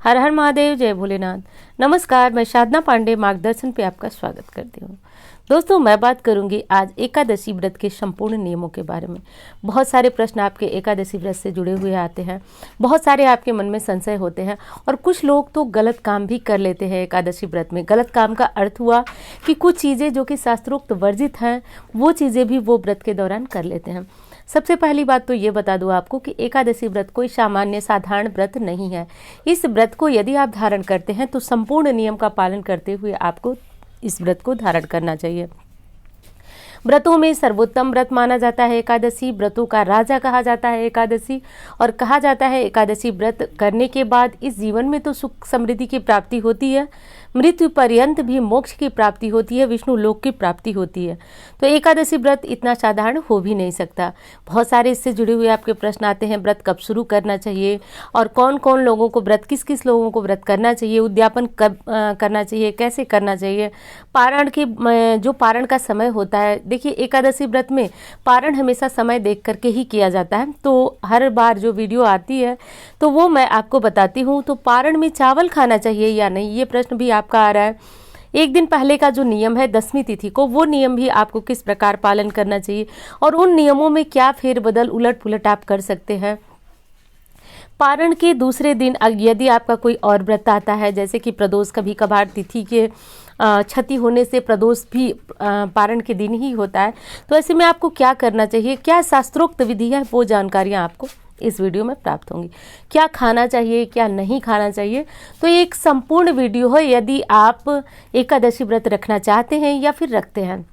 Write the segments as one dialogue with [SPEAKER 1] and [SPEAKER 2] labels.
[SPEAKER 1] हर हर महादेव, जय भोलेनाथ। नमस्कार, मैं साधना पांडे मार्गदर्शन पे आपका स्वागत करती हूँ। दोस्तों, मैं बात करूंगी आज एकादशी व्रत के संपूर्ण नियमों के बारे में। बहुत सारे प्रश्न आपके एकादशी व्रत से जुड़े हुए आते हैं, बहुत सारे आपके मन में संशय होते हैं और कुछ लोग तो गलत काम भी कर लेते हैं एकादशी व्रत में। गलत काम का अर्थ हुआ कि कुछ चीज़ें जो कि शास्त्रोक्त वर्जित हैं वो चीज़ें भी वो व्रत के दौरान कर लेते हैं। सबसे पहली बात तो ये बता दूं आपको कि एकादशी व्रत कोई सामान्य साधारण व्रत नहीं है। इस व्रत को यदि आप धारण करते हैं तो संपूर्ण नियम का पालन करते हुए आपको इस व्रत को धारण करना चाहिए। व्रतों में सर्वोत्तम व्रत माना जाता है एकादशी। व्रतों का राजा कहा जाता है एकादशी और कहा जाता है एकादशी व्रत करने के बाद इस जीवन में तो सुख समृद्धि की प्राप्ति होती है, मृत्यु पर्यंत भी मोक्ष की प्राप्ति होती है, विष्णु लोक की प्राप्ति होती है। तो एकादशी व्रत इतना साधारण हो भी नहीं सकता। बहुत सारे इससे जुड़े हुए आपके प्रश्न आते हैं, व्रत कब शुरू करना चाहिए और कौन कौन लोगों को व्रत, किस किस लोगों को व्रत करना चाहिए, उद्यापन कब करना चाहिए, कैसे करना चाहिए, पारण के जो पारण का समय होता है। देखिए, एकादशी व्रत में पारण हमेशा समय देख करके ही किया जाता है, तो हर बार जो वीडियो आती है तो वो मैं आपको बताती हूँ। तो पारण में चावल खाना चाहिए या नहीं, ये प्रश्न भी आपका आ रहा है। एक दिन पहले का जो नियम है दसवीं तिथि को, वो नियम भी आपको किस प्रकार पालन करना चाहिए और उन नियमों में क्या फेरबदल उलट पुलट आप कर सकते हैं। पारण के दूसरे दिन यदि आपका कोई और व्रत आता है, जैसे कि प्रदोष, कभी कभार तिथि के क्षति होने से प्रदोष भी पारण के दिन ही होता है, तो ऐसे में आपको क्या करना चाहिए, क्या शास्त्रोक्त विधि है, वो जानकारियाँ आपको इस वीडियो में प्राप्त होंगी। क्या खाना चाहिए, क्या नहीं खाना चाहिए, तो ये एक संपूर्ण वीडियो है यदि आप एकादशी व्रत रखना चाहते हैं या फिर रखते हैं।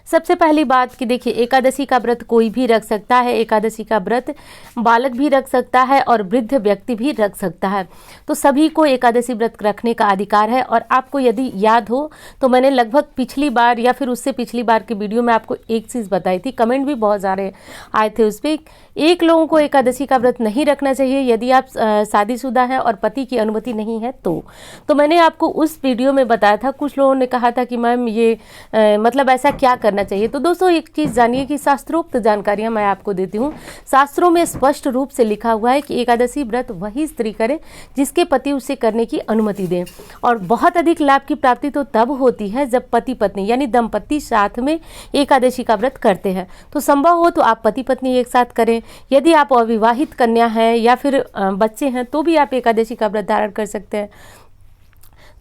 [SPEAKER 1] सबसे पहली बात कि देखिए, एकादशी का व्रत कोई भी रख सकता है। एकादशी का व्रत बालक भी रख सकता है और वृद्ध व्यक्ति भी रख सकता है। तो सभी को एकादशी व्रत रखने का अधिकार है। और आपको यदि याद हो तो मैंने लगभग पिछली बार या फिर उससे पिछली बार की वीडियो में आपको एक चीज़ बताई थी, कमेंट भी बहुत सारे आए थे उस पर। एक लोगों को एकादशी का व्रत नहीं रखना चाहिए यदि आप शादीशुदा हैं और पति की अनुमति नहीं है तो मैंने आपको उस वीडियो में बताया था। कुछ लोगों ने कहा था कि मैम ये मतलब ऐसा क्या करना चाहिए। तो दोस्तों, एक चीज़ जानिए कि शास्त्रोक्त जानकारियां मैं आपको देती हूँ। शास्त्रों में स्पष्ट रूप से लिखा हुआ है कि एकादशी व्रत वही स्त्री करे जिसके पति उसे करने की अनुमति दें। और बहुत अधिक लाभ की प्राप्ति तो तब होती है जब पति पत्नी यानी दंपति साथ में एकादशी का व्रत करते हैं। तो संभव हो तो आप पति पत्नी एक साथ करें। यदि आप अविवाहित कन्या हैं या फिर बच्चे हैं तो भी आप एकादशी का व्रत धारण कर सकते हैं।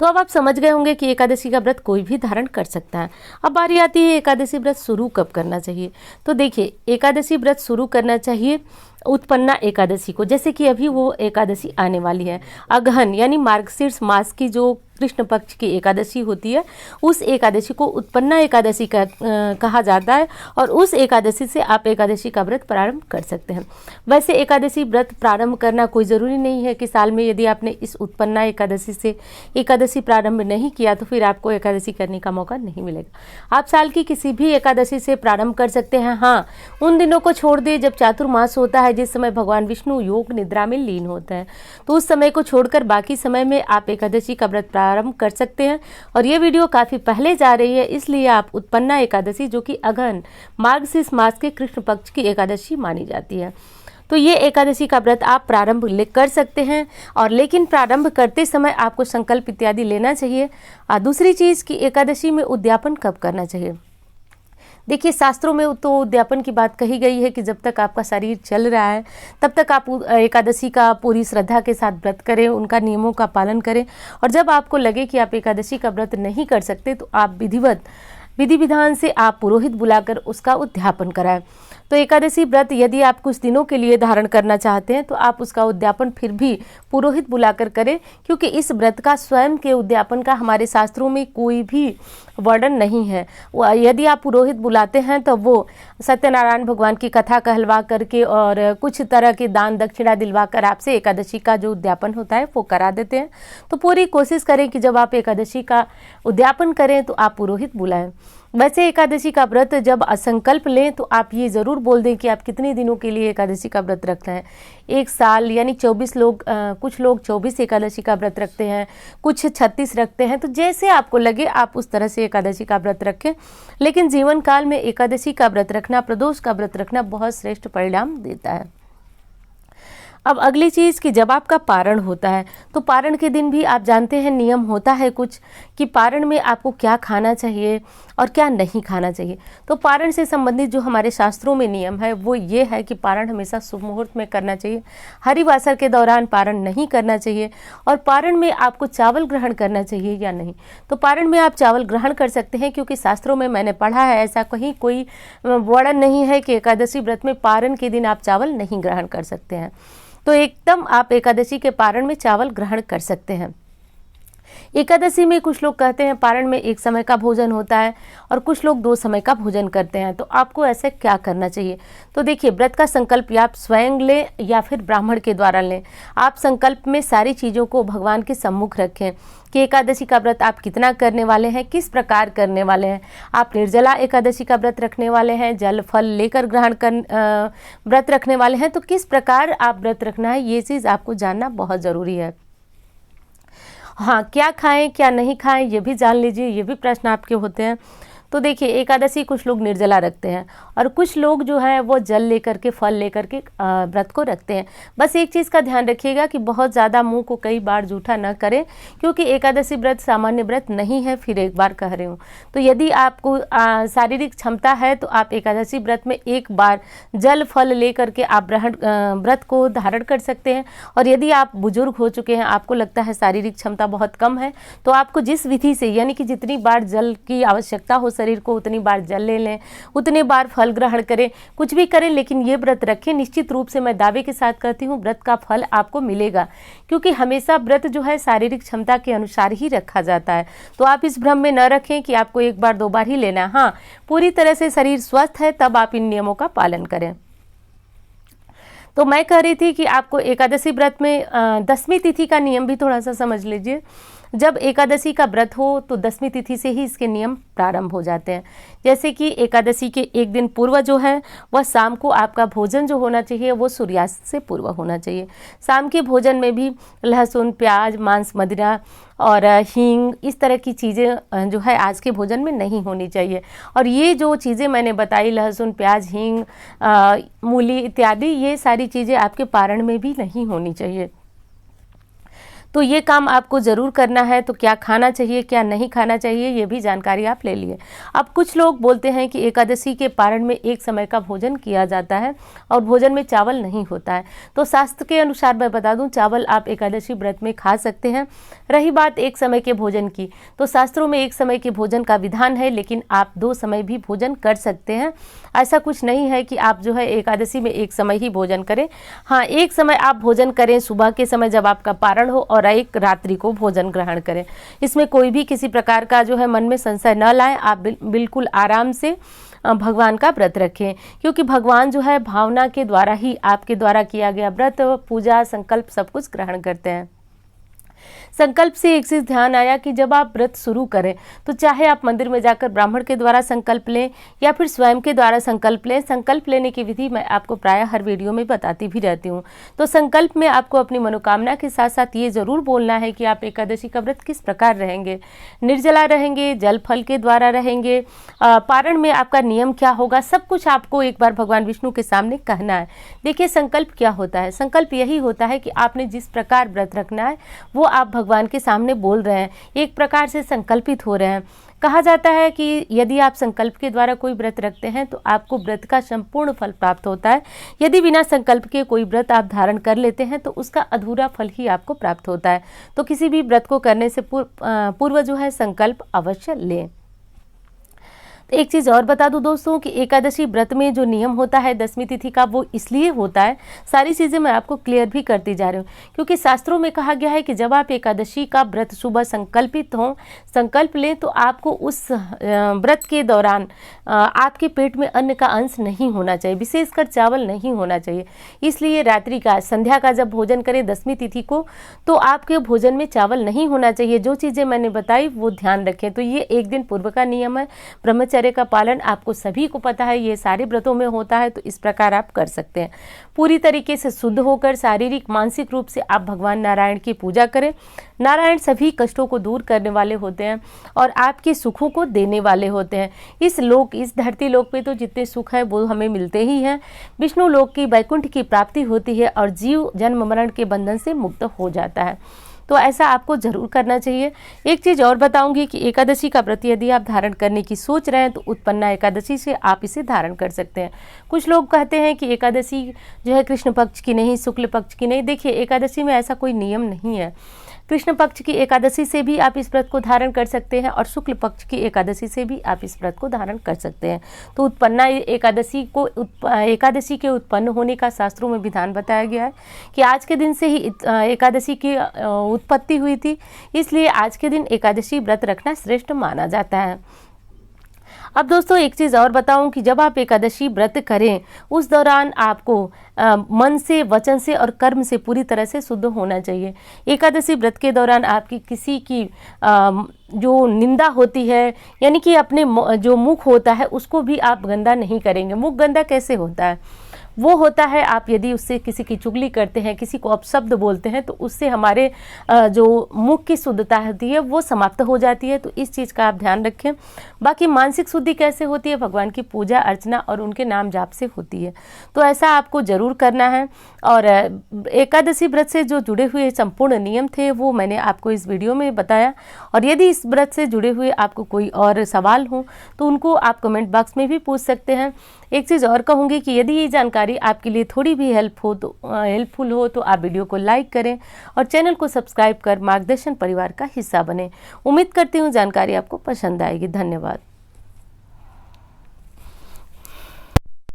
[SPEAKER 1] तो अब आप समझ गए होंगे कि एकादशी का व्रत कोई भी धारण कर सकता है। अब बारी आती है एकादशी व्रत शुरू कब करना चाहिए। तो देखिए, एकादशी व्रत शुरू करना चाहिए उत्पन्ना एकादशी को, जैसे कि अभी वो एकादशी आने वाली है। अगहन यानी मार्गशीर्ष मास की जो कृष्ण पक्ष की एकादशी होती है, उस एकादशी को उत्पन्ना एकादशी कहा जाता है और उस एकादशी से आप एकादशी का व्रत प्रारंभ कर सकते हैं। वैसे एकादशी व्रत प्रारंभ करना कोई ज़रूरी नहीं है कि साल में यदि आपने इस उत्पन्ना एकादशी से एकादशी प्रारंभ नहीं किया तो फिर आपको एकादशी करने का मौका नहीं मिलेगा। आप साल की किसी भी एकादशी से प्रारंभ कर सकते हैं। हाँ, उन दिनों को छोड़ दे जब चातुर्मास होता है, जिस समय भगवान विष्णु योग निद्रा में लीन होता है, तो उस समय को छोड़कर बाकी समय में आप एकादशी का व्रत प्रारंभ कर सकते हैं। और ये वीडियो काफ़ी पहले जा रही है, इसलिए आप उत्पन्ना एकादशी, जो कि अगहन मार्गशीर्ष मास के कृष्ण पक्ष की एकादशी मानी जाती है, तो ये एकादशी का व्रत आप प्रारंभ कर सकते हैं। और लेकिन प्रारंभ करते समय आपको संकल्प इत्यादि लेना चाहिए। दूसरी चीज़ कि एकादशी में उद्यापन कब करना चाहिए। देखिए, शास्त्रों में तो उद्यापन की बात कही गई है कि जब तक आपका शरीर चल रहा है तब तक आप एकादशी का पूरी श्रद्धा के साथ व्रत करें, उनका नियमों का पालन करें। और जब आपको लगे कि आप एकादशी का व्रत नहीं कर सकते तो आप विधि विधान से आप पुरोहित बुलाकर उसका उद्यापन कराएं। तो एकादशी व्रत यदि आप कुछ दिनों के लिए धारण करना चाहते हैं तो आप उसका उद्यापन फिर भी पुरोहित बुलाकर करें, क्योंकि इस व्रत का स्वयं के उद्यापन का हमारे शास्त्रों में कोई भी वर्णन नहीं है। यदि आप पुरोहित बुलाते हैं तो वो सत्यनारायण भगवान की कथा कहलवा करके और कुछ तरह के दान दक्षिणा दिलवा कर आपसे एकादशी का जो उद्यापन होता है वो करा देते हैं। तो पूरी कोशिश करें कि जब आप एकादशी का उद्यापन करें तो आप पुरोहित बुलाएं। वैसे एकादशी का व्रत जब असंकल्प लें तो आप ये ज़रूर बोल दें कि आप कितने दिनों के लिए एकादशी का व्रत रखना है। एक साल यानी 24 लोग, कुछ लोग 24 एकादशी का व्रत रखते हैं, कुछ 36 रखते हैं। तो जैसे आपको लगे आप उस तरह से एकादशी का व्रत रखें। लेकिन जीवन काल में एकादशी का व्रत रखना, प्रदोष का व्रत रखना बहुत श्रेष्ठ परिणाम देता है। अब अगली चीज़ कि जब आपका पारण होता है तो पारण के दिन भी आप जानते हैं नियम होता है कुछ कि पारण में आपको क्या खाना चाहिए और क्या नहीं खाना चाहिए। तो पारण से संबंधित जो हमारे शास्त्रों में नियम है वो ये है कि पारण हमेशा शुभ मुहूर्त में करना चाहिए, हरिवासर के दौरान पारण नहीं करना चाहिए, और पारण में आपको चावल ग्रहण करना चाहिए या नहीं। तो पारण में आप चावल ग्रहण कर सकते हैं क्योंकि शास्त्रों में मैंने पढ़ा है ऐसा कहीं कोई वर्णन नहीं है कि एकादशी व्रत में पारण के दिन आप चावल नहीं ग्रहण कर सकते हैं। तो एकदम आप एकादशी के पारण में चावल ग्रहण कर सकते हैं। एकादशी में कुछ लोग कहते हैं पारण में एक समय का भोजन होता है और कुछ लोग 2 समय का भोजन करते हैं। तो आपको ऐसे क्या करना चाहिए? तो देखिए, व्रत का संकल्प या आप स्वयं लें या फिर ब्राह्मण के द्वारा लें। आप संकल्प में सारी चीज़ों को भगवान के सम्मुख रखें कि एकादशी का व्रत आप कितना करने वाले हैं, किस प्रकार करने वाले हैं। आप निर्जला एकादशी का व्रत रखने वाले हैं, जल फल लेकर व्रत रखने वाले हैं, तो किस प्रकार आप व्रत रखना है ये चीज़ आपको जानना बहुत ज़रूरी है। हाँ, क्या खाएं क्या नहीं खाएं ये भी जान लीजिए, ये भी प्रश्न आपके होते हैं। तो देखिए, एकादशी कुछ लोग निर्जला रखते हैं और कुछ लोग जो है वो जल लेकर के फल लेकर के व्रत को रखते हैं। बस एक चीज़ का ध्यान रखिएगा कि बहुत ज़्यादा मुंह को कई बार जूठा न करें, क्योंकि एकादशी व्रत सामान्य व्रत नहीं है। फिर एक बार कह रही हूँ, तो यदि आपको शारीरिक क्षमता है तो आप एकादशी व्रत में एक बार जल फल लेकर के आप व्रत को धारण कर सकते हैं। और यदि आप बुजुर्ग हो चुके हैं, आपको लगता है शारीरिक क्षमता बहुत कम है, तो आपको जिस विधि से, यानी कि जितनी बार जल की आवश्यकता हो शरीर को, उतनी बार जल ले लें, उतने बार फल ग्रहण करें, कुछ भी करें, लेकिन ये व्रत रखें। निश्चित रूप से मैं दावे के साथ कहती हूँ व्रत का फल आपको मिलेगा, क्योंकि हमेशा व्रत जो है शारीरिक क्षमता के अनुसार ही रखा जाता है। तो आप इस भ्रम में न रखें कि आपको एक बार 2 बार ही लेना है। हाँ, पूरी तरह से शरीर स्वस्थ है तब आप इन नियमों का पालन करें। तो मैं कह रही थी कि आपको एकादशी व्रत में 10वीं तिथि का नियम भी थोड़ा सा समझ लीजिए। जब एकादशी का व्रत हो तो 10वीं तिथि से ही इसके नियम प्रारंभ हो जाते हैं। जैसे कि एकादशी के एक दिन पूर्व जो है वह शाम को आपका भोजन जो होना चाहिए वो सूर्यास्त से पूर्व होना चाहिए। शाम के भोजन में भी लहसुन, प्याज, मांस, मदिरा और हींग, इस तरह की चीज़ें जो है आज के भोजन में नहीं होनी चाहिए। और ये जो चीज़ें मैंने बताई, लहसुन, प्याज, हींग, मूली इत्यादि, ये सारी चीज़ें आपके पारण में भी नहीं होनी चाहिए। तो ये काम आपको ज़रूर करना है। तो क्या खाना चाहिए क्या नहीं खाना चाहिए ये भी जानकारी आप ले लिए। अब कुछ लोग बोलते हैं कि एकादशी के पारण में एक समय का भोजन किया जाता है और भोजन में चावल नहीं होता है। तो शास्त्र के अनुसार मैं बता दूं, चावल आप एकादशी व्रत में खा सकते हैं। रही बात एक समय के भोजन की, तो शास्त्रों में एक समय के भोजन का विधान है, लेकिन आप 2 समय भी भोजन कर सकते हैं। ऐसा कुछ नहीं है कि आप जो है एकादशी में एक समय ही भोजन करें। हाँ, एक समय आप भोजन करें सुबह के समय जब आपका पारण हो, और एक रात्रि को भोजन ग्रहण करें। इसमें कोई भी किसी प्रकार का जो है मन में संशय न लाएं। आप बिल्कुल आराम से भगवान का व्रत रखें, क्योंकि भगवान जो है भावना के द्वारा ही आपके द्वारा किया गया व्रत, पूजा, संकल्प सब कुछ ग्रहण करते हैं। संकल्प से एक चीज़ ध्यान आया कि जब आप व्रत शुरू करें तो चाहे आप मंदिर में जाकर ब्राह्मण के द्वारा संकल्प लें या फिर स्वयं के द्वारा संकल्प लें। संकल्प लेने की विधि मैं आपको प्रायः हर वीडियो में बताती भी रहती हूँ। तो संकल्प में आपको अपनी मनोकामना के साथ साथ ये ज़रूर बोलना है कि आप एकादशी का व्रत किस प्रकार रहेंगे, निर्जला रहेंगे, जल फल के द्वारा रहेंगे, पारण में आपका नियम क्या होगा, सब कुछ आपको एक बार भगवान विष्णु के सामने कहना है। देखिए, संकल्प क्या होता है? संकल्प यही होता है कि आपने जिस प्रकार व्रत रखना है वो आप भगवान के सामने बोल रहे हैं, एक प्रकार से संकल्पित हो रहे हैं। कहा जाता है कि यदि आप संकल्प के द्वारा कोई व्रत रखते हैं तो आपको व्रत का संपूर्ण फल प्राप्त होता है। यदि बिना संकल्प के कोई व्रत आप धारण कर लेते हैं तो उसका अधूरा फल ही आपको प्राप्त होता है। तो किसी भी व्रत को करने से पूर्व जो है संकल्प अवश्य लें। एक चीज़ और बता दूं दोस्तों कि एकादशी व्रत में जो नियम होता है 10वीं तिथि का, वो इसलिए होता है, सारी चीज़ें मैं आपको क्लियर भी करती जा रही हूँ, क्योंकि शास्त्रों में कहा गया है कि जब आप एकादशी का व्रत सुबह संकल्पित हों, संकल्प लें, तो आपको उस व्रत के दौरान आपके पेट में अन्न का अंश नहीं होना चाहिए, विशेषकर चावल नहीं होना चाहिए। इसलिए रात्रि का, संध्या का जब भोजन करें 10वीं तिथि को, तो आपके भोजन में चावल नहीं होना चाहिए। जो चीज़ें मैंने बताई वो ध्यान रखें। तो ये एक दिन पूर्व का नियम है। ब्रह्मचर्य दिनचर्या का पालन आपको सभी को पता है, ये सारे व्रतों में होता है, तो इस प्रकार आप कर सकते हैं। पूरी तरीके से शुद्ध होकर शारीरिक मानसिक रूप से आप भगवान नारायण की पूजा करें। नारायण सभी कष्टों को दूर करने वाले होते हैं और आपके सुखों को देने वाले होते हैं। इस धरती लोक पे तो जितने सुख है वो हमें मिलते ही हैं। विष्णु लोक की वैकुंठ की प्राप्ति होती है और जीव जन्म मरण के बंधन से मुक्त हो जाता है। तो ऐसा आपको जरूर करना चाहिए। एक चीज़ और बताऊंगी कि एकादशी का व्रत यदि आप धारण करने की सोच रहे हैं तो उत्पन्ना एकादशी से आप इसे धारण कर सकते हैं। कुछ लोग कहते हैं कि एकादशी जो है कृष्ण पक्ष की नहीं, शुक्ल पक्ष की नहीं। देखिए, एकादशी में ऐसा कोई नियम नहीं है। कृष्ण पक्ष की एकादशी से भी आप इस व्रत को धारण कर सकते हैं और शुक्ल पक्ष की एकादशी से भी आप इस व्रत को धारण कर सकते हैं। तो उत्पन्ना एकादशी के उत्पन्न होने का शास्त्रों में विधान बताया गया है कि आज के दिन से ही एकादशी की उत्पत्ति हुई थी, इसलिए आज के दिन एकादशी व्रत रखना श्रेष्ठ माना जाता है। अब दोस्तों एक चीज़ और बताऊं कि जब आप एकादशी व्रत करें उस दौरान आपको मन से, वचन से और कर्म से पूरी तरह से शुद्ध होना चाहिए। एकादशी व्रत के दौरान आपकी किसी की जो निंदा होती है, यानी कि अपने जो मुख होता है उसको भी आप गंदा नहीं करेंगे। मुख गंदा कैसे होता है? वो होता है आप यदि उससे किसी की चुगली करते हैं, किसी को अपशब्द बोलते हैं, तो उससे हमारे जो मुख की शुद्धता होती है वो समाप्त हो जाती है। तो इस चीज़ का आप ध्यान रखें। बाकी मानसिक शुद्धि कैसे होती है? भगवान की पूजा अर्चना और उनके नाम जाप से होती है। तो ऐसा आपको ज़रूर करना है। और एकादशी व्रत से जो जुड़े हुए संपूर्ण नियम थे वो मैंने आपको इस वीडियो में बताया। और यदि इस व्रत से जुड़े हुए आपको कोई और सवाल हो तो उनको आप कमेंट बॉक्स में भी पूछ सकते हैं। एक चीज़ और कहूँगी कि यदि ये जानकारी आपके लिए थोड़ी भी हेल्पफुल हो तो आप वीडियो को लाइक करें और चैनल को सब्सक्राइब कर मार्गदर्शन परिवार का हिस्सा बने। उम्मीद करती हूँ जानकारी आपको पसंद आएगी। धन्यवाद।